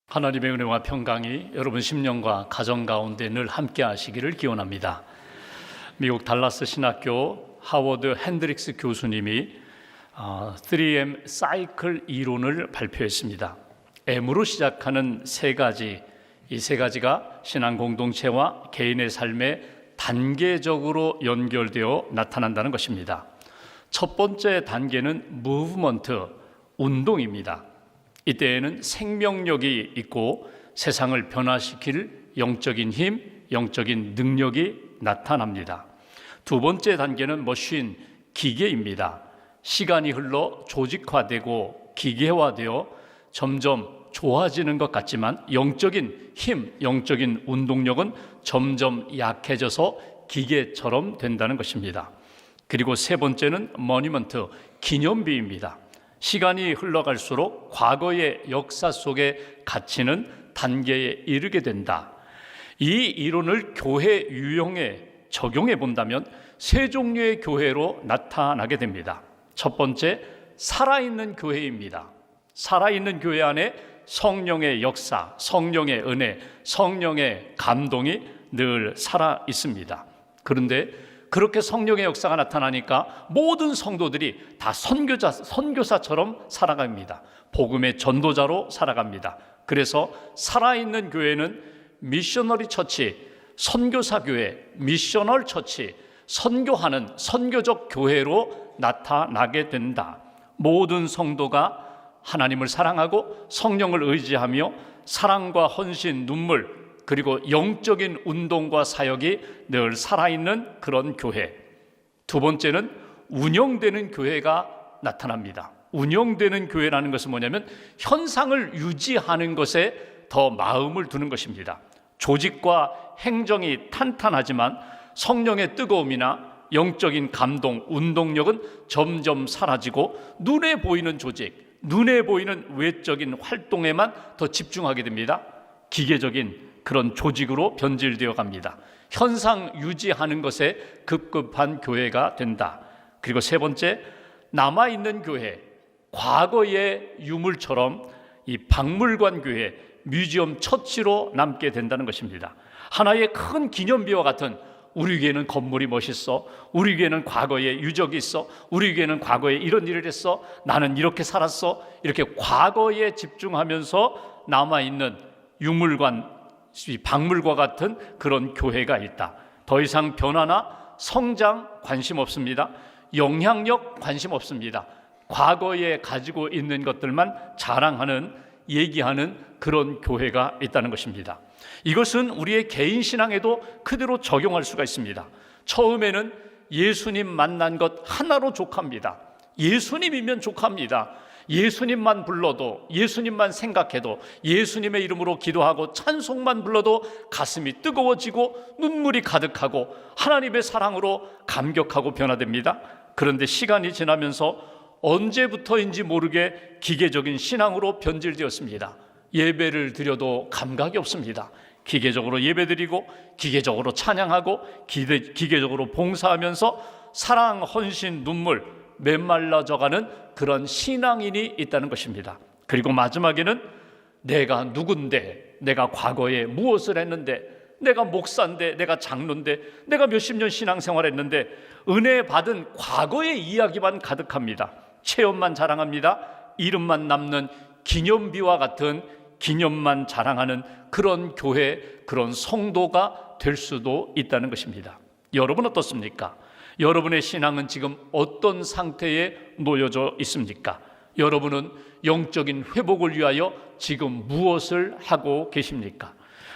하나님의 은혜와 평강이 여러분 심령과 가정 가운데 늘 함께 하시기를 기원합니다. 미국 달라스 신학교 하워드 핸드릭스 교수님이 3M 사이클 이론을 발표했습니다. M으로 시작하는 세 가지, 이 세 가지가 신앙 공동체와 개인의 삶에 단계적으로 연결되어 나타난다는 것입니다. 첫 번째 단계는 무브먼트, 운동입니다. 이때에는 생명력이 있고 세상을 변화시킬 영적인 힘, 영적인 능력이 나타납니다. 두 번째 단계는 머신, 기계입니다. 시간이 흘러 조직화되고 기계화되어 점점 좋아지는 것 같지만 영적인 힘, 영적인 운동력은 점점 약해져서 기계처럼 된다는 것입니다. 그리고 세 번째는 머니먼트, 기념비입니다. 시간이 흘러갈수록 과거의 역사 속에 갇히는 단계에 이르게 된다. 이 이론을 교회 유형에 적용해 본다면 세 종류의 교회로 나타나게 됩니다. 첫 번째, 살아있는 교회입니다. 살아있는 교회 안에 성령의 역사, 성령의 은혜, 성령의 감동이 늘 살아 있습니다. 그런데 그렇게 성령의 역사가 나타나니까 모든 성도들이 다 선교사처럼 살아갑니다. 복음의 전도자로 살아갑니다. 그래서 살아있는 교회는 미셔너리 처치, 선교사 교회, 미셔널 처치, 선교하는 선교적 교회로 나타나게 된다. 모든 성도가 하나님을 사랑하고 성령을 의지하며 사랑과 헌신, 눈물, 그리고 영적인 운동과 사역이 늘 살아있는 그런 교회. 두 번째는 운영되는 교회가 나타납니다. 운영되는 교회라는 것은 뭐냐면 현상을 유지하는 것에 더 마음을 두는 것입니다. 조직과 행정이 탄탄하지만 성령의 뜨거움이나 영적인 감동, 운동력은 점점 사라지고 눈에 보이는 조직, 눈에 보이는 외적인 활동에만 더 집중하게 됩니다. 기계적인 그런 조직으로 변질되어 갑니다. 현상 유지하는 것에 급급한 교회가 된다. 그리고 세 번째, 남아있는 교회, 과거의 유물처럼 이 박물관 교회, 뮤지엄 처치로 남게 된다는 것입니다. 하나의 큰 기념비와 같은, 우리 교회는 건물이 멋있어, 우리 교회는 과거에 유적이 있어, 우리 교회는 과거에 이런 일을 했어, 나는 이렇게 살았어, 이렇게 과거에 집중하면서 남아있는 유물관, 박물과 같은 그런 교회가 있다. 더 이상 변화나 성장 관심 없습니다. 영향력 관심 없습니다. 과거에 가지고 있는 것들만 자랑하는, 얘기하는 그런 교회가 있다는 것입니다. 이것은 우리의 개인 신앙에도 그대로 적용할 수가 있습니다. 처음에는 예수님 만난 것 하나로 족합니다. 예수님이면 족합니다. 예수님만 불러도, 예수님만 생각해도, 예수님의 이름으로 기도하고 찬송만 불러도 가슴이 뜨거워지고 눈물이 가득하고 하나님의 사랑으로 감격하고 변화됩니다. 그런데 시간이 지나면서 언제부터인지 모르게 기계적인 신앙으로 변질되었습니다. 예배를 드려도 감각이 없습니다. 기계적으로 예배드리고 기계적으로 찬양하고 기계적으로 봉사하면서 사랑, 헌신, 눈물 메말라져가는 그런 신앙인이 있다는 것입니다. 그리고 마지막에는 내가 누군데, 내가 과거에 무엇을 했는데, 내가 목사인데, 내가 장로인데, 내가 몇십 년 신앙생활 했는데 은혜 받은 과거의 이야기만 가득합니다. 체험만 자랑합니다. 이름만 남는 기념비와 같은 기념만 자랑하는 그런 교회, 그런 성도가 될 수도 있다는 것입니다. 여러분 어떻습니까? 여러분의 신앙은 지금 어떤 상태에 놓여져 있습니까? 여러분은 영적인 회복을 위하여 지금 무엇을 하고 계십니까?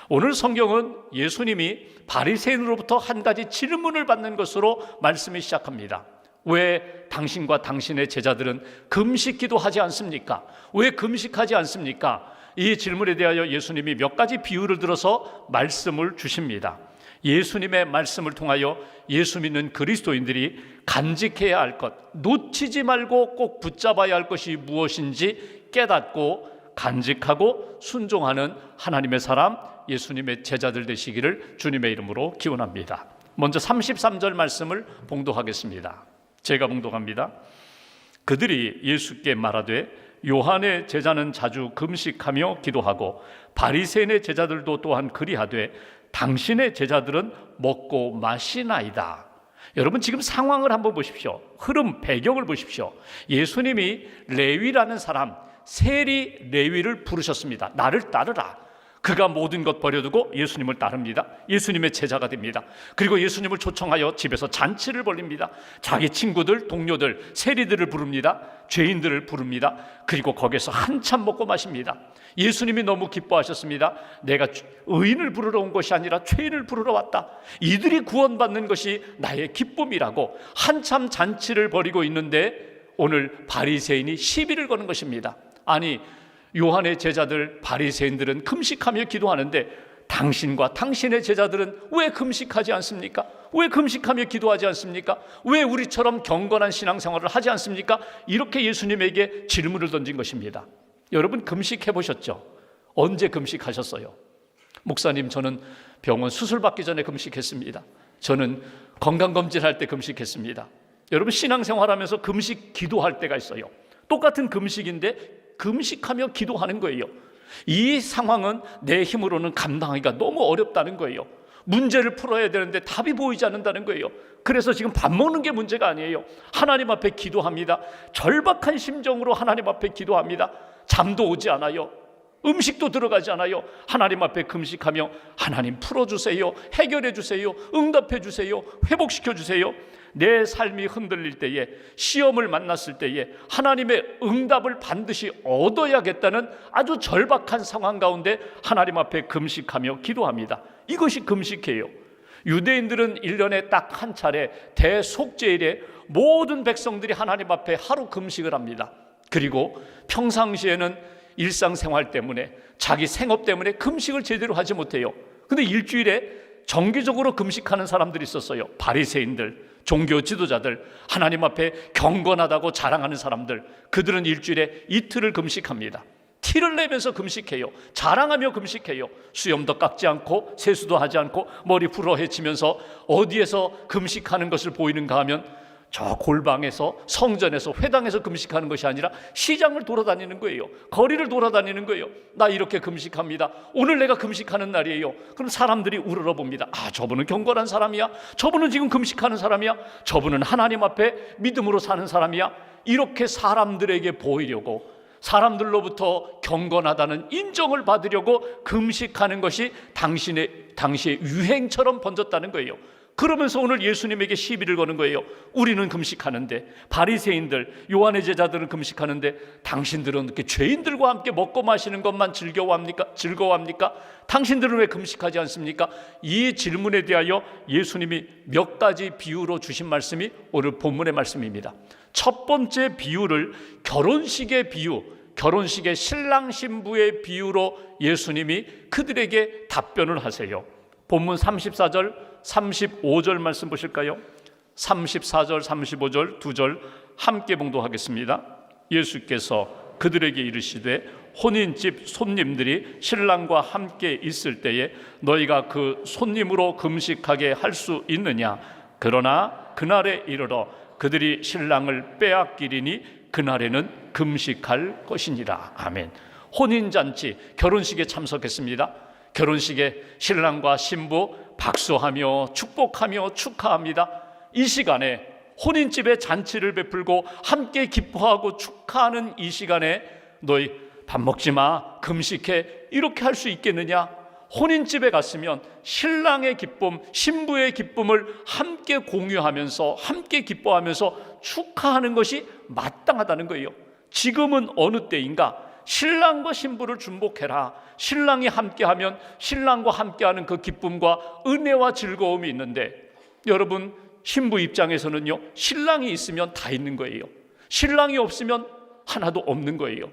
오늘 성경은 예수님이 바리새인으로부터 한 가지 질문을 받는 것으로 말씀이 시작합니다. 왜 당신과 당신의 제자들은 금식기도 하지 않습니까? 왜 금식하지 않습니까? 이 질문에 대하여 예수님이 몇 가지 비유를 들어서 말씀을 주십니다. 예수님의 말씀을 통하여 예수 믿는 그리스도인들이 간직해야 할 것, 놓치지 말고 꼭 붙잡아야 할 것이 무엇인지 깨닫고 간직하고 순종하는 하나님의 사람, 예수님의 제자들 되시기를 주님의 이름으로 기원합니다. 먼저 33절 말씀을 봉독하겠습니다. 제가 봉독합니다. 그들이 예수께 말하되 요한의 제자는 자주 금식하며 기도하고 바리새인의 제자들도 또한 그리하되 당신의 제자들은 먹고 마시나이다. 여러분 지금 상황을 한번 보십시오. 흐름, 배경을 보십시오. 예수님이 레위라는 사람, 세리 레위를 부르셨습니다. 나를 따르라. 그가 모든 것 버려두고 예수님을 따릅니다. 예수님의 제자가 됩니다. 그리고 예수님을 초청하여 집에서 잔치를 벌립니다. 자기 친구들, 동료들, 세리들을 부릅니다. 죄인들을 부릅니다. 그리고 거기서 한참 먹고 마십니다. 예수님이 너무 기뻐하셨습니다. 내가 의인을 부르러 온 것이 아니라 죄인을 부르러 왔다. 이들이 구원받는 것이 나의 기쁨이라고 한참 잔치를 벌이고 있는데 오늘 바리새인이 시비를 거는 것입니다. 아니, 요한의 제자들 바리새인들은 금식하며 기도하는데 당신과 당신의 제자들은 왜 금식하지 않습니까? 왜 금식하며 기도하지 않습니까? 왜 우리처럼 경건한 신앙생활을 하지 않습니까? 이렇게 예수님에게 질문을 던진 것입니다. 여러분 금식해 보셨죠? 언제 금식하셨어요? 목사님, 저는 병원 수술 받기 전에 금식했습니다. 저는 건강검진할 때 금식했습니다. 여러분 신앙생활하면서 금식 기도할 때가 있어요. 똑같은 금식인데 금식하며 기도하는 거예요. 이 상황은 내 힘으로는 감당하기가 너무 어렵다는 거예요. 문제를 풀어야 되는데 답이 보이지 않는다는 거예요. 그래서 지금 밥 먹는 게 문제가 아니에요. 하나님 앞에 기도합니다. 절박한 심정으로 하나님 앞에 기도합니다. 잠도 오지 않아요. 음식도 들어가지 않아요. 하나님 앞에 금식하며 하나님 풀어주세요, 해결해 주세요, 응답해 주세요, 회복시켜 주세요. 내 삶이 흔들릴 때에, 시험을 만났을 때에 하나님의 응답을 반드시 얻어야겠다는 아주 절박한 상황 가운데 하나님 앞에 금식하며 기도합니다. 이것이 금식이에요. 유대인들은 1년에 딱 한 차례 대속죄일에 모든 백성들이 하나님 앞에 하루 금식을 합니다. 그리고 평상시에는 일상생활 때문에, 자기 생업 때문에 금식을 제대로 하지 못해요. 근데 일주일에 정기적으로 금식하는 사람들이 있었어요. 바리새인들, 종교 지도자들, 하나님 앞에 경건하다고 자랑하는 사람들, 그들은 일주일에 이틀을 금식합니다. 티를 내면서 금식해요. 자랑하며 금식해요. 수염도 깎지 않고 세수도 하지 않고 머리 풀어헤치면서 어디에서 금식하는 것을 보이는가 하면 저 골방에서, 성전에서, 회당에서 금식하는 것이 아니라 시장을 돌아다니는 거예요. 거리를 돌아다니는 거예요. 나 이렇게 금식합니다. 오늘 내가 금식하는 날이에요. 그럼 사람들이 우러러봅니다. 아, 저분은 경건한 사람이야. 저분은 지금 금식하는 사람이야. 저분은 하나님 앞에 믿음으로 사는 사람이야. 이렇게 사람들에게 보이려고, 사람들로부터 경건하다는 인정을 받으려고 금식하는 것이 당시의 유행처럼 번졌다는 거예요. 그러면서 오늘 예수님에게 시비를 거는 거예요. 우리는 금식하는데, 바리새인들, 요한의 제자들은 금식하는데 당신들은 이렇게 죄인들과 함께 먹고 마시는 것만 즐거워합니까? 당신들은 왜 금식하지 않습니까? 이 질문에 대하여 예수님이 몇 가지 비유로 주신 말씀이 오늘 본문의 말씀입니다. 첫 번째 비유를 결혼식의 비유, 결혼식의 신랑 신부의 비유로 예수님이 그들에게 답변을 하세요. 본문 34절 35절 말씀 보실까요? 34절 35절 두 절 함께 봉독하겠습니다. 예수께서 그들에게 이르시되 혼인집 손님들이 신랑과 함께 있을 때에 너희가 그 손님으로 금식하게 할 수 있느냐? 그러나 그날에 이르러 그들이 신랑을 빼앗기리니 그날에는 금식할 것이니라. 아멘. 혼인잔치, 결혼식에 참석했습니다. 결혼식에 신랑과 신부 박수하며 축복하며 축하합니다. 이 시간에 혼인집에 잔치를 베풀고 함께 기뻐하고 축하하는 이 시간에 너희 밥 먹지 마, 금식해, 이렇게 할 수 있겠느냐? 혼인집에 갔으면 신랑의 기쁨, 신부의 기쁨을 함께 공유하면서, 함께 기뻐하면서 축하하는 것이 마땅하다는 거예요. 지금은 어느 때인가? 신랑과 신부를 중복해라. 신랑이 함께하면 신랑과 함께하는 그 기쁨과 은혜와 즐거움이 있는데, 여러분 신부 입장에서는요, 신랑이 있으면 다 있는 거예요. 신랑이 없으면 하나도 없는 거예요.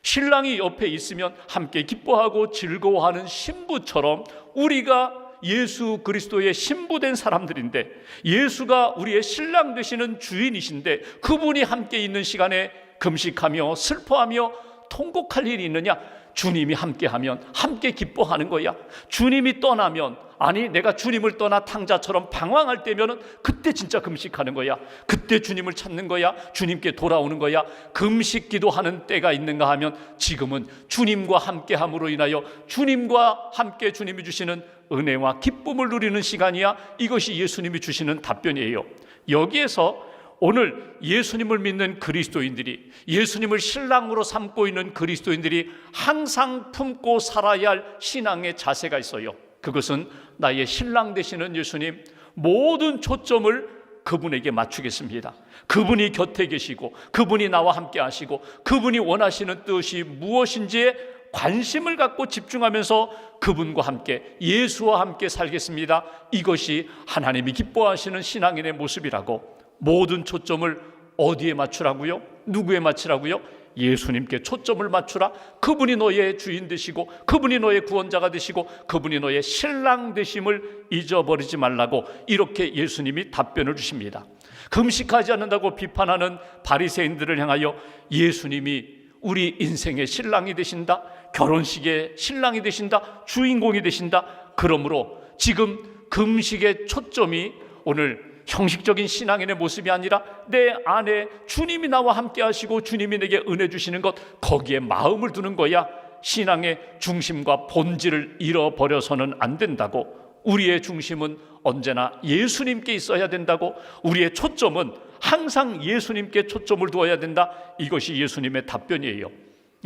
신랑이 옆에 있으면 함께 기뻐하고 즐거워하는 신부처럼 우리가 예수 그리스도의 신부된 사람들인데, 예수가 우리의 신랑 되시는 주인이신데 그분이 함께 있는 시간에 금식하며 슬퍼하며 통곡할 일이 있느냐? 주님이 함께하면 함께 기뻐하는 거야. 주님이 떠나면 아니, 내가 주님을 떠나 탕자처럼 방황할 때면은 그때 진짜 금식하는 거야. 그때 주님을 찾는 거야. 주님께 돌아오는 거야. 금식 기도하는 때가 있는가 하면 지금은 주님과 함께 함으로 인하여 주님과 함께 주님이 주시는 은혜와 기쁨을 누리는 시간이야. 이것이 예수님이 주시는 답변이에요. 여기에서 오늘 예수님을 믿는 그리스도인들이, 예수님을 신랑으로 삼고 있는 그리스도인들이 항상 품고 살아야 할 신앙의 자세가 있어요. 그것은 나의 신랑 되시는 예수님, 모든 초점을 그분에게 맞추겠습니다. 그분이 곁에 계시고 그분이 나와 함께 하시고 그분이 원하시는 뜻이 무엇인지에 관심을 갖고 집중하면서 그분과 함께, 예수와 함께 살겠습니다. 이것이 하나님이 기뻐하시는 신앙인의 모습이라고. 모든 초점을 어디에 맞추라고요? 누구에 맞추라고요? 예수님께 초점을 맞추라. 그분이 너의 주인 되시고 그분이 너의 구원자가 되시고 그분이 너의 신랑 되심을 잊어버리지 말라고 이렇게 예수님이 답변을 주십니다. 금식하지 않는다고 비판하는 바리새인들을 향하여 예수님이 우리 인생의 신랑이 되신다, 결혼식의 신랑이 되신다, 주인공이 되신다. 그러므로 지금 금식의 초점이 오늘 형식적인 신앙인의 모습이 아니라 내 안에 주님이 나와 함께 하시고 주님이 내게 은혜 주시는 것, 거기에 마음을 두는 거야. 신앙의 중심과 본질을 잃어버려서는 안 된다고. 우리의 중심은 언제나 예수님께 있어야 된다고. 우리의 초점은 항상 예수님께 초점을 두어야 된다. 이것이 예수님의 답변이에요.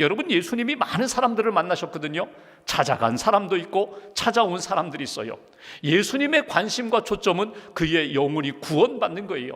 여러분, 예수님이 많은 사람들을 만나셨거든요. 찾아간 사람도 있고 찾아온 사람들이 있어요. 예수님의 관심과 초점은 그의 영혼이 구원받는 거예요.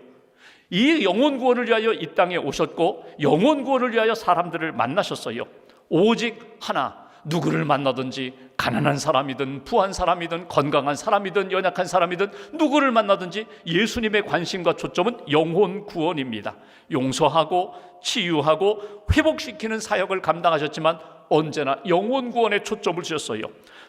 이 영혼 구원을 위하여 이 땅에 오셨고 영혼 구원을 위하여 사람들을 만나셨어요. 오직 하나, 누구를 만나든지 가난한 사람이든 부한 사람이든 건강한 사람이든 연약한 사람이든 누구를 만나든지 예수님의 관심과 초점은 영혼 구원입니다. 용서하고 치유하고 회복시키는 사역을 감당하셨지만 언제나 영혼 구원에 초점을 주셨어요.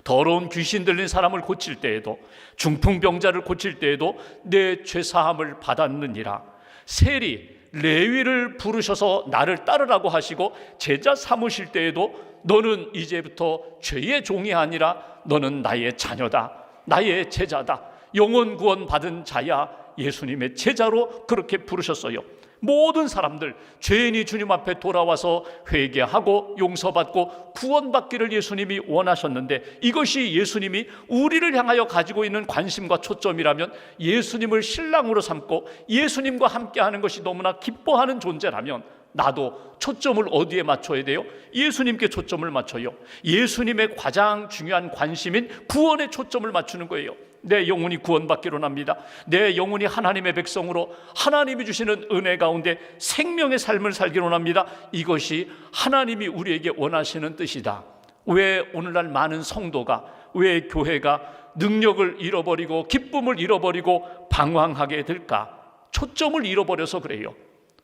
더러운 귀신 들린 사람을 고칠 때에도, 중풍병자를 고칠 때에도 내 죄사함을 받았느니라. 세리 레위를 부르셔서 나를 따르라고 하시고 제자 삼으실 때에도 너는 이제부터 죄의 종이 아니라 너는 나의 자녀다, 나의 제자다, 영혼 구원 받은 자야. 예수님의 제자로 그렇게 부르셨어요. 모든 사람들, 죄인이 주님 앞에 돌아와서 회개하고 용서받고 구원받기를 예수님이 원하셨는데, 이것이 예수님이 우리를 향하여 가지고 있는 관심과 초점이라면, 예수님을 신랑으로 삼고 예수님과 함께하는 것이 너무나 기뻐하는 존재라면 나도 초점을 어디에 맞춰야 돼요? 예수님께 초점을 맞춰요. 예수님의 가장 중요한 관심인 구원에 초점을 맞추는 거예요. 내 영혼이 구원받기로 납니다. 내 영혼이 하나님의 백성으로 하나님이 주시는 은혜 가운데 생명의 삶을 살기로 납니다. 이것이 하나님이 우리에게 원하시는 뜻이다. 왜 오늘날 많은 성도가, 왜 교회가 능력을 잃어버리고 기쁨을 잃어버리고 방황하게 될까? 초점을 잃어버려서 그래요.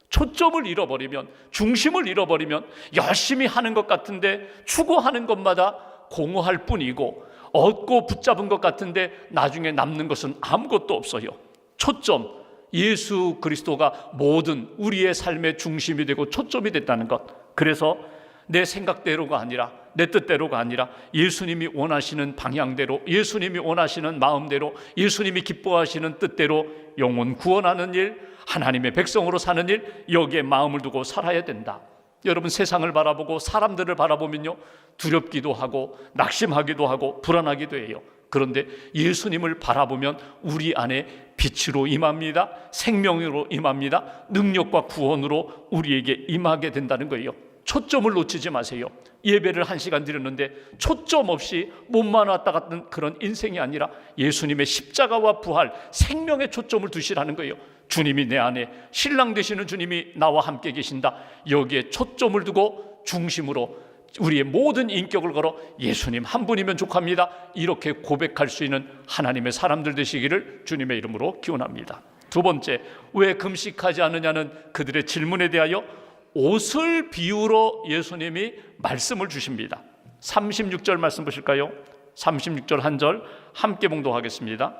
초점을 잃어버리면, 중심을 잃어버리면 열심히 하는 것 같은데 추구하는 것마다 공허할 뿐이고, 얻고 붙잡은 것 같은데 나중에 남는 것은 아무것도 없어요. 초점, 예수 그리스도가 모든 우리의 삶의 중심이 되고 초점이 됐다는 것. 그래서 내 생각대로가 아니라, 내 뜻대로가 아니라 예수님이 원하시는 방향대로, 예수님이 원하시는 마음대로, 예수님이 기뻐하시는 뜻대로 영혼 구원하는 일, 하나님의 백성으로 사는 일, 여기에 마음을 두고 살아야 된다. 여러분, 세상을 바라보고 사람들을 바라보면요, 두렵기도 하고 낙심하기도 하고 불안하기도 해요. 그런데 예수님을 바라보면 우리 안에 빛으로 임합니다. 생명으로 임합니다. 능력과 구원으로 우리에게 임하게 된다는 거예요. 초점을 놓치지 마세요. 예배를 1시간 드렸는데 초점 없이 몸만 왔다 갔던 그런 인생이 아니라 예수님의 십자가와 부활, 생명의 초점을 두시라는 거예요. 주님이 내 안에, 신랑 되시는 주님이 나와 함께 계신다. 여기에 초점을 두고 중심으로 우리의 모든 인격을 걸어 예수님 한 분이면 족합니다, 이렇게 고백할 수 있는 하나님의 사람들 되시기를 주님의 이름으로 기원합니다. 두 번째, 왜 금식하지 않느냐는 그들의 질문에 대하여 옷을 비유로 예수님이 말씀을 주십니다. 36절 말씀 보실까요? 36절 한 절 함께 봉독하겠습니다.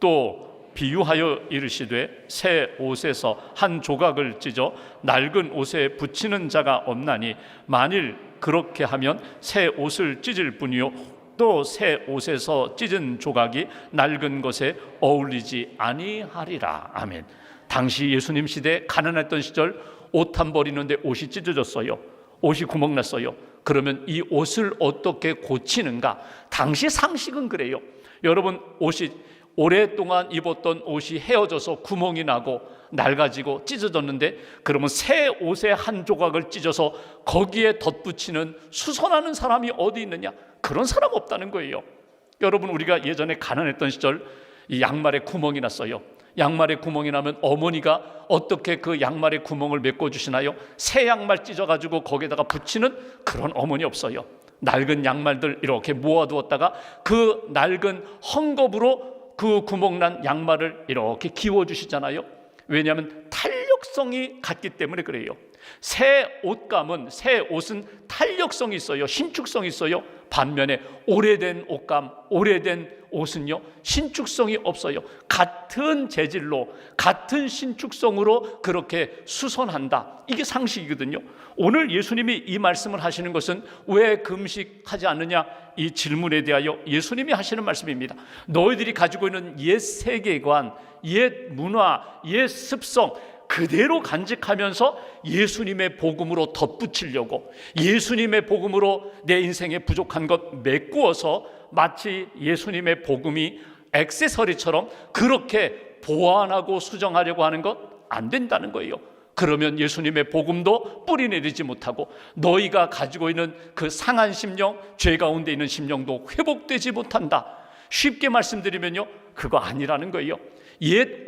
또 비유하여 이르시되 새 옷에서 한 조각을 찢어 낡은 옷에 붙이는 자가 없나니 만일 그렇게 하면 새 옷을 찢을 뿐이요 또 새 옷에서 찢은 조각이 낡은 것에 어울리지 아니하리라. 아멘. 당시 예수님 시대 가난했던 시절 옷 한 벌 입는데 옷이 찢어졌어요. 옷이 구멍났어요. 그러면 이 옷을 어떻게 고치는가? 당시 상식은 그래요. 여러분, 옷이 오랫동안 입었던 옷이 헤어져서 구멍이 나고 낡아지고 찢어졌는데, 그러면 새 옷의 한 조각을 찢어서 거기에 덧붙이는 수선하는 사람이 어디 있느냐? 그런 사람 없다는 거예요. 여러분, 우리가 예전에 가난했던 시절 이 양말에 구멍이 났어요. 양말에 구멍이 나면 어머니가 어떻게 그 양말에 구멍을 메꿔주시나요? 새 양말 찢어가지고 거기에다가 붙이는 그런 어머니 없어요. 낡은 양말들 이렇게 모아두었다가 그 낡은 헝겊으로 그 구멍난 양말을 이렇게 기워주시잖아요. 왜냐하면 탄력성이 같기 때문에 그래요. 새 옷은 탄력성이 있어요. 신축성이 있어요. 반면에 오래된 옷감, 오래된 옷은요, 신축성이 없어요. 같은 재질로, 같은 신축성으로 그렇게 수선한다. 이게 상식이거든요. 오늘 예수님이 이 말씀을 하시는 것은 왜 금식하지 않느냐? 이 질문에 대하여 예수님이 하시는 말씀입니다. 너희들이 가지고 있는 옛 세계관, 옛 문화, 옛 습성 그대로 간직하면서 예수님의 복음으로 덧붙이려고, 예수님의 복음으로 내 인생에 부족한 것 메꾸어서 마치 예수님의 복음이 액세서리처럼 그렇게 보완하고 수정하려고 하는 것 안 된다는 거예요. 그러면 예수님의 복음도 뿌리내리지 못하고 너희가 가지고 있는 그 상한 심령, 죄 가운데 있는 심령도 회복되지 못한다. 쉽게 말씀드리면요, 그거 아니라는 거예요. 옛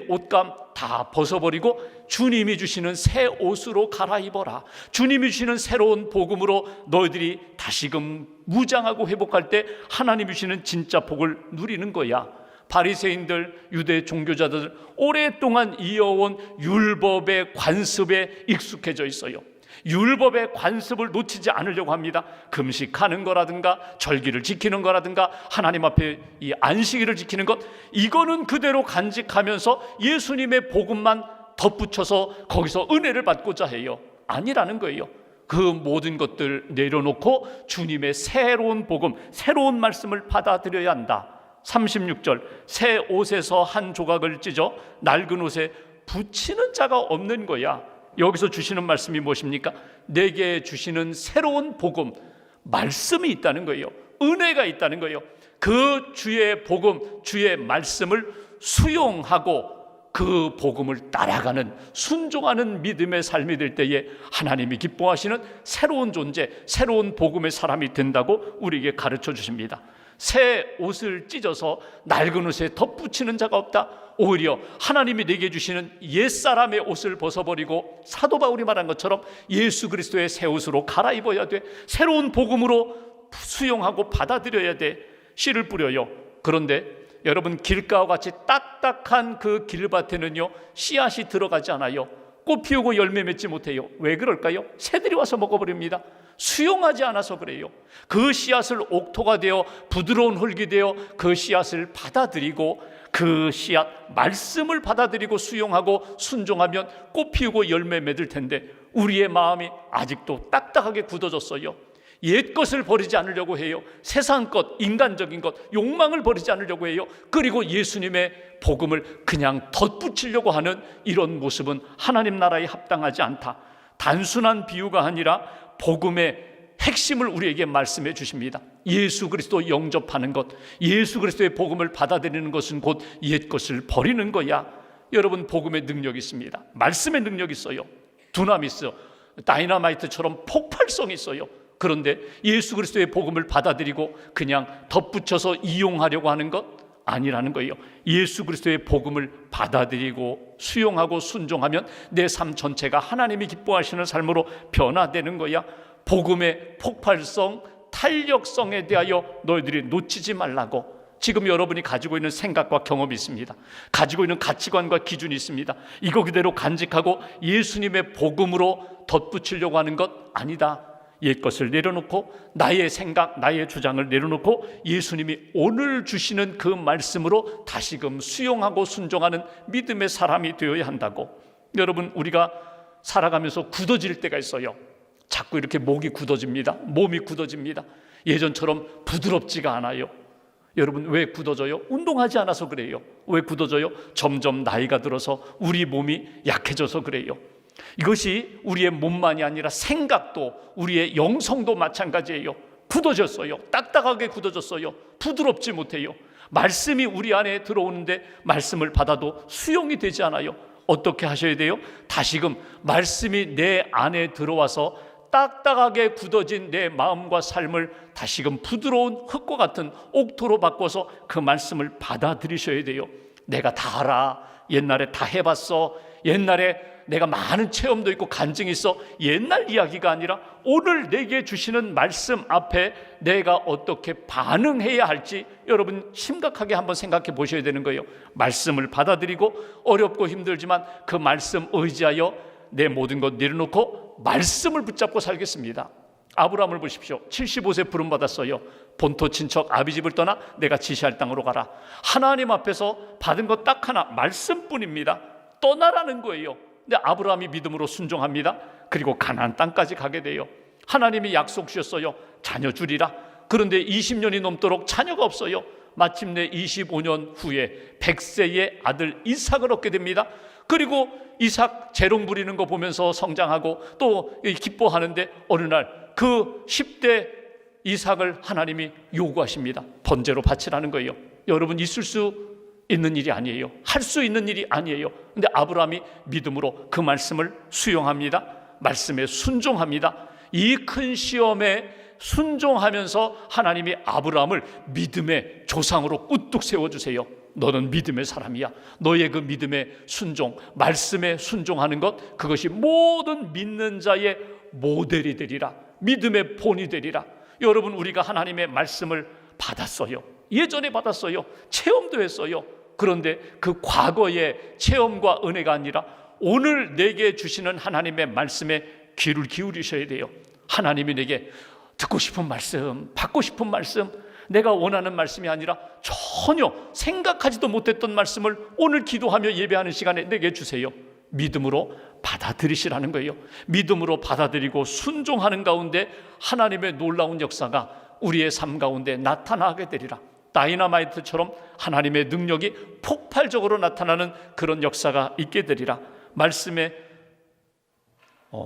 옷감 다 벗어버리고 주님이 주시는 새 옷으로 갈아입어라. 주님이 주시는 새로운 복음으로 너희들이 다시금 무장하고 회복할 때 하나님이 주시는 진짜 복을 누리는 거야. 바리새인들, 유대 종교자들 오랫동안 이어온 율법의 관습에 익숙해져 있어요. 율법의 관습을 놓치지 않으려고 합니다. 금식하는 거라든가 절기를 지키는 거라든가 하나님 앞에 이 안식일을 지키는 것, 이거는 그대로 간직하면서 예수님의 복음만 덧붙여서 거기서 은혜를 받고자 해요. 아니라는 거예요. 그 모든 것들 내려놓고 주님의 새로운 복음, 새로운 말씀을 받아들여야 한다. 36절, 새 옷에서 한 조각을 찢어 낡은 옷에 붙이는 자가 없는 거야. 여기서 주시는 말씀이 무엇입니까? 내게 주시는 새로운 복음, 말씀이 있다는 거예요. 은혜가 있다는 거예요. 그 주의 복음, 주의 말씀을 수용하고 그 복음을 따라가는, 순종하는 믿음의 삶이 될 때에 하나님이 기뻐하시는 새로운 존재, 새로운 복음의 사람이 된다고 우리에게 가르쳐 주십니다. 새 옷을 찢어서 낡은 옷에 덧붙이는 자가 없다. 오히려 하나님이 내게 주시는 옛사람의 옷을 벗어버리고 사도 바울이 말한 것처럼 예수 그리스도의 새 옷으로 갈아입어야 돼. 새로운 복음으로 수용하고 받아들여야 돼. 씨를 뿌려요. 그런데 여러분, 길가와 같이 딱딱한 그 길밭에는요, 씨앗이 들어가지 않아요. 꽃 피우고 열매 맺지 못해요. 왜 그럴까요? 새들이 와서 먹어버립니다. 수용하지 않아서 그래요. 그 씨앗을 옥토가 되어 부드러운 흙이 되어 그 씨앗을 받아들이고 그 씨앗 말씀을 받아들이고 수용하고 순종하면 꽃 피우고 열매 맺을 텐데 우리의 마음이 아직도 딱딱하게 굳어졌어요. 옛 것을 버리지 않으려고 해요. 세상 것, 인간적인 것, 욕망을 버리지 않으려고 해요. 그리고 예수님의 복음을 그냥 덧붙이려고 하는 이런 모습은 하나님 나라에 합당하지 않다. 단순한 비유가 아니라 복음의 핵심을 우리에게 말씀해 주십니다. 예수 그리스도 영접하는 것, 예수 그리스도의 복음을 받아들이는 것은 곧 옛 것을 버리는 거야. 여러분, 복음의 능력이 있습니다. 말씀의 능력이 있어요. 두나미스, 다이너마이트처럼 폭발성이 있어요. 그런데 예수 그리스도의 복음을 받아들이고 그냥 덧붙여서 이용하려고 하는 것 아니라는 거예요. 예수 그리스도의 복음을 받아들이고 수용하고 순종하면 내 삶 전체가 하나님이 기뻐하시는 삶으로 변화되는 거야. 복음의 폭발성, 탄력성에 대하여 너희들이 놓치지 말라고. 지금 여러분이 가지고 있는 생각과 경험이 있습니다. 가지고 있는 가치관과 기준이 있습니다. 이거 그대로 간직하고 예수님의 복음으로 덧붙이려고 하는 것 아니다. 옛 것을 내려놓고 나의 생각, 나의 주장을 내려놓고 예수님이 오늘 주시는 그 말씀으로 다시금 수용하고 순종하는 믿음의 사람이 되어야 한다고. 여러분, 우리가 살아가면서 굳어질 때가 있어요. 자꾸 이렇게 목이 굳어집니다. 몸이 굳어집니다. 예전처럼 부드럽지가 않아요. 여러분, 왜 굳어져요? 운동하지 않아서 그래요. 왜 굳어져요? 점점 나이가 들어서 우리 몸이 약해져서 그래요. 이것이 우리의 몸만이 아니라 생각도, 우리의 영성도 마찬가지예요. 굳어졌어요. 딱딱하게 굳어졌어요. 부드럽지 못해요. 말씀이 우리 안에 들어오는데 말씀을 받아도 수용이 되지 않아요. 어떻게 하셔야 돼요? 다시금 말씀이 내 안에 들어와서 딱딱하게 굳어진 내 마음과 삶을 다시금 부드러운 흙과 같은 옥토로 바꿔서 그 말씀을 받아들이셔야 돼요. 내가 다 알아. 옛날에 다 해봤어. 옛날에 내가 많은 체험도 있고 간증이 있어. 옛날 이야기가 아니라 오늘 내게 주시는 말씀 앞에 내가 어떻게 반응해야 할지 여러분 심각하게 한번 생각해 보셔야 되는 거예요. 말씀을 받아들이고 어렵고 힘들지만 그 말씀 의지하여 내 모든 것 내려놓고 말씀을 붙잡고 살겠습니다. 아브라함을 보십시오. 75세 부름받았어요. 본토 친척 아비집을 떠나 내가 지시할 땅으로 가라. 하나님 앞에서 받은 것 딱 하나, 말씀뿐입니다. 떠나라는 거예요. 근데 아브라함이 믿음으로 순종합니다. 그리고 가나안 땅까지 가게 돼요. 하나님이 약속 주셨어요. 자녀 주리라. 그런데 20년이 넘도록 자녀가 없어요. 마침내 25년 후에 100세의 아들 이삭을 얻게 됩니다. 그리고 이삭 재롱 부리는 거 보면서 성장하고 또 기뻐하는데 어느 날 그 10대 이삭을 하나님이 요구하십니다. 번제로 바치라는 거예요. 여러분, 있을 수 있는 일이 아니에요. 할 수 있는 일이 아니에요. 근데 아브라함이 믿음으로 그 말씀을 수용합니다. 말씀에 순종합니다. 이 큰 시험에 순종하면서 하나님이 아브라함을 믿음의 조상으로 우뚝 세워주세요. 너는 믿음의 사람이야. 너의 그 믿음의 순종, 말씀에 순종하는 것, 그것이 모든 믿는 자의 모델이 되리라. 믿음의 본이 되리라. 여러분, 우리가 하나님의 말씀을 받았어요. 예전에 받았어요. 체험도 했어요. 그런데 그 과거의 체험과 은혜가 아니라 오늘 내게 주시는 하나님의 말씀에 귀를 기울이셔야 돼요. 하나님이 내게 듣고 싶은 말씀, 받고 싶은 말씀, 내가 원하는 말씀이 아니라 전혀 생각하지도 못했던 말씀을 오늘 기도하며 예배하는 시간에 내게 주세요. 믿음으로 받아들이시라는 거예요. 믿음으로 받아들이고 순종하는 가운데 하나님의 놀라운 역사가 우리의 삶 가운데 나타나게 되리라. 다이너마이트처럼 하나님의 능력이 폭발적으로 나타나는 그런 역사가 있게 되리라. 말씀에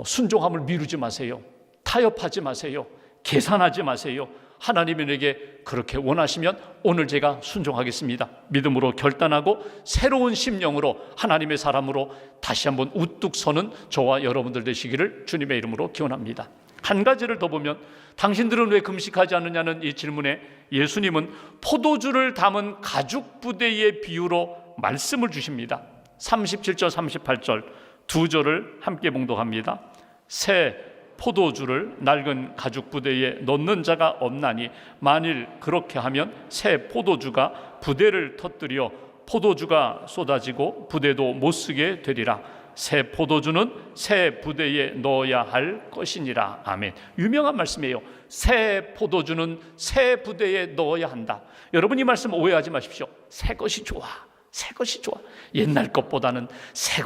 순종함을 미루지 마세요. 타협하지 마세요. 계산하지 마세요. 하나님이 내게 그렇게 원하시면 오늘 제가 순종하겠습니다. 믿음으로 결단하고 새로운 심령으로 하나님의 사람으로 다시 한번 우뚝 서는 저와 여러분들 되시기를 주님의 이름으로 기원합니다. 한 가지를 더 보면 당신들은 왜 금식하지 않느냐는 이 질문에 예수님은 포도주를 담은 가죽 부대의 비유로 말씀을 주십니다. 37절 38절 두 절을 함께 봉독합니다. 새 포도주를 낡은 가죽 부대에 넣는 자가 없나니 만일 그렇게 하면 새 포도주가 부대를 터뜨려 포도주가 쏟아지고 부대도 못 쓰게 되리라. 새 포도주는 새 부대에 넣어야 할 것이니라. 아멘. 유명한 말씀이에요. 새 포도주는 새 부대에 넣어야 한다. 여러분, 이 말씀 오해하지 마십시오. 새 것이 좋아. 새 것이 좋아. 옛날 것보다는 새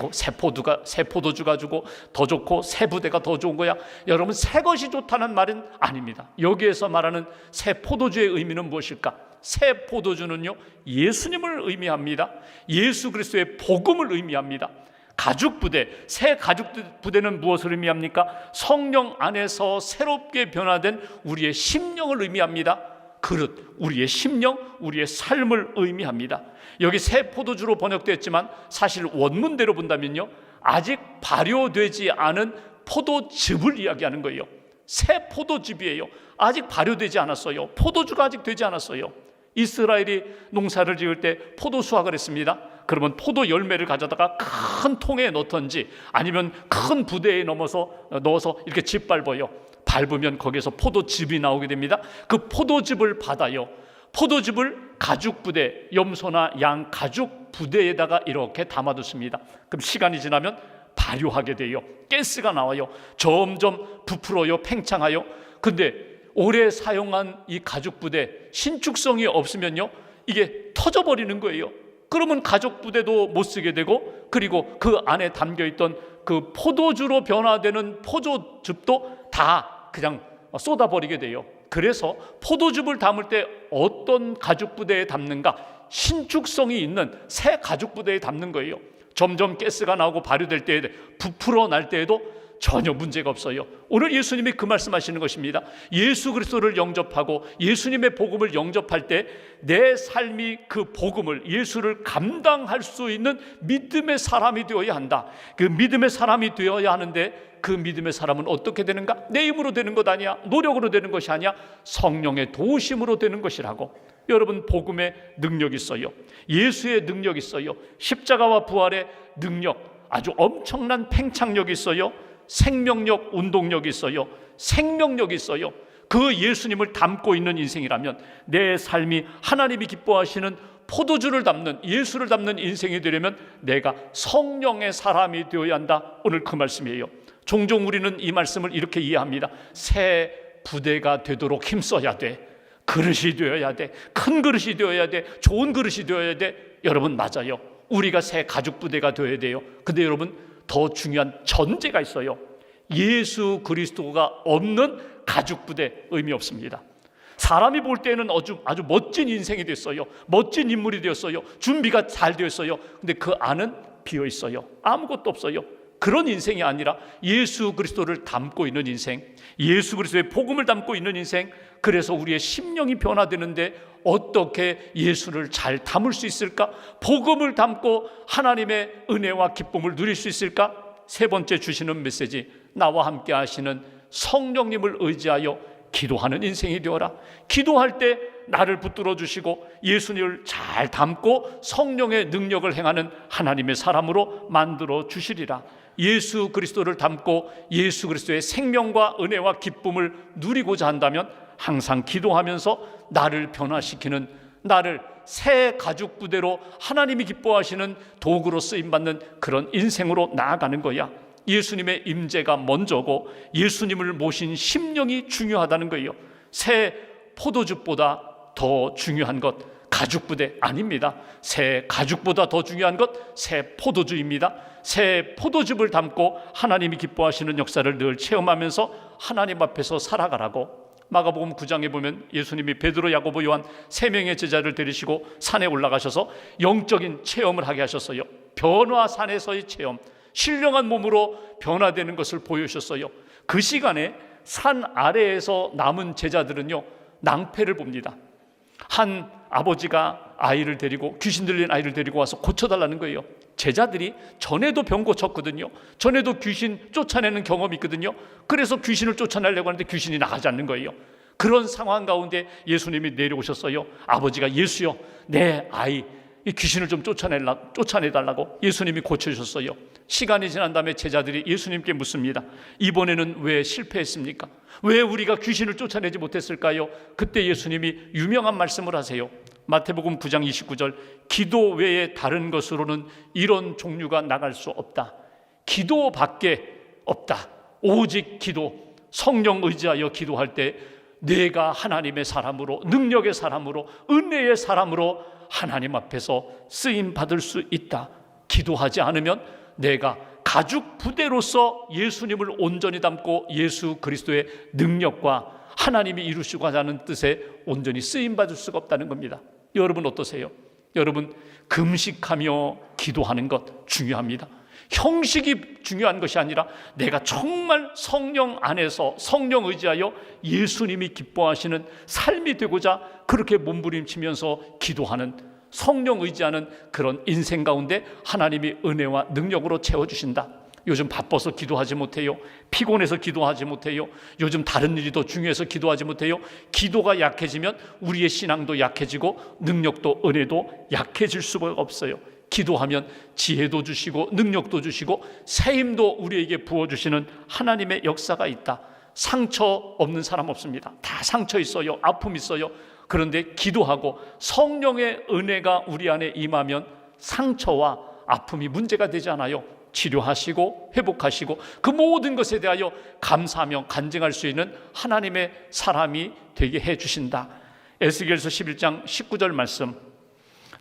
포도주가 주고 더 좋고 새 부대가 더 좋은 거야. 여러분, 새 것이 좋다는 말은 아닙니다. 여기에서 말하는 새 포도주의 의미는 무엇일까? 새 포도주는요, 예수님을 의미합니다. 예수 그리스도의 복음을 의미합니다. 가죽 부대, 새 가죽 부대는 무엇을 의미합니까? 성령 안에서 새롭게 변화된 우리의 심령을 의미합니다. 그릇, 우리의 심령, 우리의 삶을 의미합니다. 여기 새 포도주로 번역됐지만 사실 원문대로 본다면요, 아직 발효되지 않은 포도즙을 이야기하는 거예요. 새 포도즙이에요. 아직 발효되지 않았어요. 포도주가 아직 되지 않았어요. 이스라엘이 농사를 지을 때 포도 수확을 했습니다. 그러면 포도 열매를 가져다가 큰 통에 넣던지 아니면 큰 부대에 넣어서 이렇게 짓밟아요. 밟으면 거기에서 포도즙이 나오게 됩니다. 그 포도즙을 받아요. 포도즙을 가죽 부대, 염소나 양 가죽 부대에다가 이렇게 담아뒀습니다. 그럼 시간이 지나면 발효하게 돼요. 가스가 나와요. 점점 부풀어요. 팽창하여. 근데 오래 사용한 이 가죽 부대, 신축성이 없으면요, 이게 터져버리는 거예요. 그러면 가죽 부대도 못 쓰게 되고, 그리고 그 안에 담겨있던 그 포도주로 변화되는 포도즙도 다 그냥 쏟아버리게 돼요. 그래서 포도즙을 담을 때 어떤 가죽 부대에 담는가? 신축성이 있는 새 가죽 부대에 담는 거예요. 점점 가스가 나오고 발효될 때에 부풀어 날 때에도 전혀 문제가 없어요. 오늘 예수님이 그 말씀하시는 것입니다. 예수 그리스도를 영접하고 예수님의 복음을 영접할 때 내 삶이 그 복음을, 예수를 감당할 수 있는 믿음의 사람이 되어야 한다. 그 믿음의 사람이 되어야 하는데 그 믿음의 사람은 어떻게 되는가? 내 힘으로 되는 것 아니야, 노력으로 되는 것이 아니야, 성령의 도우심으로 되는 것이라고. 여러분, 복음의 능력이 있어요. 예수의 능력이 있어요. 십자가와 부활의 능력, 아주 엄청난 팽창력이 있어요. 생명력, 운동력이 있어요. 생명력이 있어요. 그 예수님을 담고 있는 인생이라면 내 삶이 하나님이 기뻐하시는 포도주를 담는, 예수를 담는 인생이 되려면 내가 성령의 사람이 되어야 한다. 오늘 그 말씀이에요. 종종 우리는 이 말씀을 이렇게 이해합니다. 새 부대가 되도록 힘써야 돼. 그릇이 되어야 돼. 큰 그릇이 되어야 돼. 좋은 그릇이 되어야 돼. 여러분, 맞아요. 우리가 새 가죽 부대가 되어야 돼요. 근데 여러분, 더 중요한 전제가 있어요. 예수 그리스도가 없는 가죽 부대 의미 없습니다. 사람이 볼 때는 아주 멋진 인생이 됐어요. 멋진 인물이 되었어요. 준비가 잘 되었어요. 근데 그 안은 비어 있어요. 아무것도 없어요. 그런 인생이 아니라 예수 그리스도를 담고 있는 인생, 예수 그리스도의 복음을 담고 있는 인생. 그래서 우리의 심령이 변화되는데 어떻게 예수를 잘 담을 수 있을까? 복음을 담고 하나님의 은혜와 기쁨을 누릴 수 있을까? 세 번째 주시는 메시지, 나와 함께 하시는 성령님을 의지하여 기도하는 인생이 되어라. 기도할 때 나를 붙들어 주시고 예수님을 잘 담고 성령의 능력을 행하는 하나님의 사람으로 만들어 주시리라. 예수 그리스도를 담고 예수 그리스도의 생명과 은혜와 기쁨을 누리고자 한다면 항상 기도하면서 나를 변화시키는, 나를 새 가죽 부대로 하나님이 기뻐하시는 도구로 쓰임받는 그런 인생으로 나아가는 거야. 예수님의 임재가 먼저고 예수님을 모신 심령이 중요하다는 거예요. 새 포도즙보다 더 중요한 것 가죽 부대 아닙니다. 새 가죽보다 더 중요한 것 새 포도주입니다. 새 포도즙을 담고 하나님이 기뻐하시는 역사를 늘 체험하면서 하나님 앞에서 살아가라고. 마가복음 9장에 보면 예수님이 베드로, 야고보, 요한 세 명의 제자를 데리시고 산에 올라가셔서 영적인 체험을 하게 하셨어요. 변화산에서의 체험, 신령한 몸으로 변화되는 것을 보여주셨어요. 그 시간에 산 아래에서 남은 제자들은요, 낭패를 봅니다. 한 아버지가 아이를 데리고, 귀신 들린 아이를 데리고 와서 고쳐달라는 거예요. 제자들이 전에도 병 고쳤거든요. 전에도 귀신 쫓아내는 경험이 있거든요. 그래서 귀신을 쫓아내려고 하는데 귀신이 나가지 않는 거예요. 그런 상황 가운데 예수님이 내려오셨어요. 아버지가, 예수여, 내 아이 이 귀신을 좀 쫓아내달라고. 예수님이 고쳐주셨어요. 시간이 지난 다음에 제자들이 예수님께 묻습니다. 이번에는 왜 실패했습니까? 왜 우리가 귀신을 쫓아내지 못했을까요? 그때 예수님이 유명한 말씀을 하세요. 마태복음 9장 29절, 기도 외에 다른 것으로는 이런 종류가 나갈 수 없다. 기도밖에 없다. 오직 기도, 성령 의지하여 기도할 때 내가 하나님의 사람으로, 능력의 사람으로, 은혜의 사람으로 하나님 앞에서 쓰임 받을 수 있다. 기도하지 않으면 내가 가죽 부대로서 예수님을 온전히 담고 예수 그리스도의 능력과 하나님이 이루시고자 하는 뜻에 온전히 쓰임 받을 수가 없다는 겁니다. 여러분 어떠세요? 여러분, 금식하며 기도하는 것 중요합니다. 형식이 중요한 것이 아니라 내가 정말 성령 안에서 성령 의지하여 예수님이 기뻐하시는 삶이 되고자 그렇게 몸부림치면서 기도하는, 성령 의지하는 그런 인생 가운데 하나님이 은혜와 능력으로 채워주신다. 요즘 바빠서 기도하지 못해요. 피곤해서 기도하지 못해요. 요즘 다른 일이 더 중요해서 기도하지 못해요. 기도가 약해지면 우리의 신앙도 약해지고 능력도 은혜도 약해질 수가 없어요. 기도하면 지혜도 주시고 능력도 주시고 새 힘도 우리에게 부어주시는 하나님의 역사가 있다. 상처 없는 사람 없습니다. 다 상처 있어요. 아픔 있어요. 그런데 기도하고 성령의 은혜가 우리 안에 임하면 상처와 아픔이 문제가 되지 않아요. 치료하시고 회복하시고 그 모든 것에 대하여 감사하며 간증할 수 있는 하나님의 사람이 되게 해주신다. 에스겔서 11장 19절 말씀,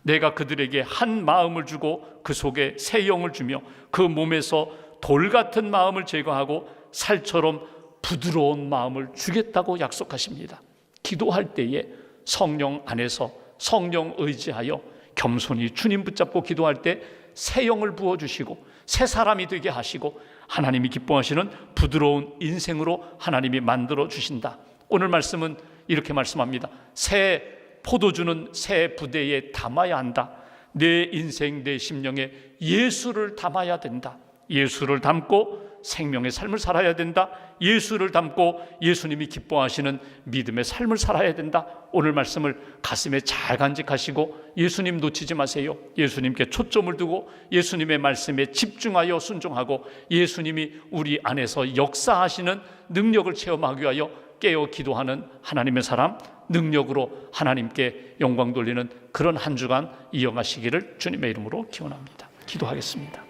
내가 그들에게 한 마음을 주고 그 속에 새 영을 주며 그 몸에서 돌 같은 마음을 제거하고 살처럼 부드러운 마음을 주겠다고 약속하십니다. 기도할 때에 성령 안에서 성령 의지하여 겸손히 주님 붙잡고 기도할 때 새 영을 부어주시고 새 사람이 되게 하시고 하나님이 기뻐하시는 부드러운 인생으로 하나님이 만들어 주신다. 오늘 말씀은 이렇게 말씀합니다. 새 포도주는 새 부대에 담아야 한다. 내 인생, 내 심령에 예수를 담아야 된다. 예수를 담고 생명의 삶을 살아야 된다. 예수를 담고 예수님이 기뻐하시는 믿음의 삶을 살아야 된다. 오늘 말씀을 가슴에 잘 간직하시고 예수님 놓치지 마세요. 예수님께 초점을 두고 예수님의 말씀에 집중하여 순종하고 예수님이 우리 안에서 역사하시는 능력을 체험하기 위하여 깨어 기도하는 하나님의 사람, 능력으로 하나님께 영광 돌리는 그런 한 주간 이어가시기를 주님의 이름으로 기원합니다. 기도하겠습니다.